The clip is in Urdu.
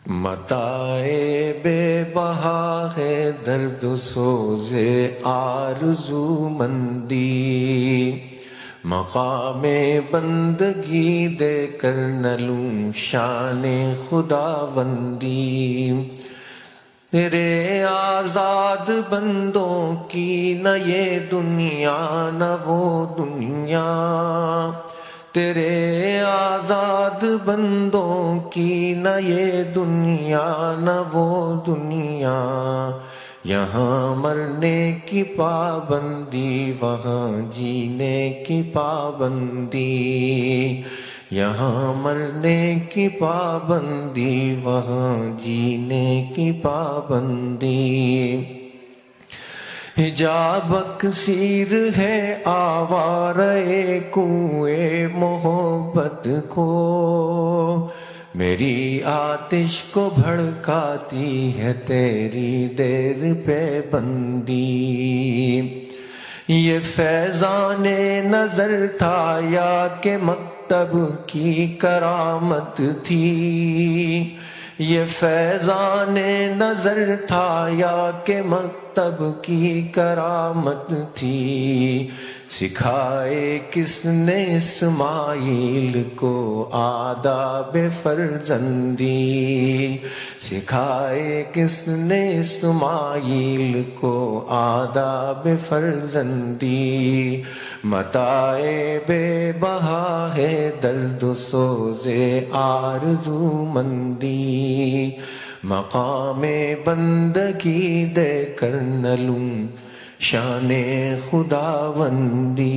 متاع بے بہا ہے درد سوز آرزو مندی، مقام بندگی دے کر نہ لوں شان خداوندی۔ تیرے آزاد بندوں کی نہ یہ دنیا نہ وہ دنیا، تیرے آزاد بندوں کی نہ یہ دنیا نہ وہ دنیا، یہاں مرنے کی پابندی وہاں جینے کی پابندی، یہاں مرنے کی پابندی وہاں جینے کی پابندی۔ حجاب اکسیر ہے آوارے کنویں محبت کو، میری آتش کو بھڑکاتی ہے تیری دیر پہ بندی۔ یہ فیضان نظر تھا یا کہ مکتب کی کرامت تھی، یہ فیضان نظر تھا یا کہ مکتب کی کرامت تھی، سکھائے کس نے اسماعیل کو آداب فرزندی، سکھائے کس نے اسماعیل کو آداب فرزندی۔ متاع بے بہا ہے درد سوز آرزو مندی، مقام بندگی دے کر نہ لوں شان خداوندی۔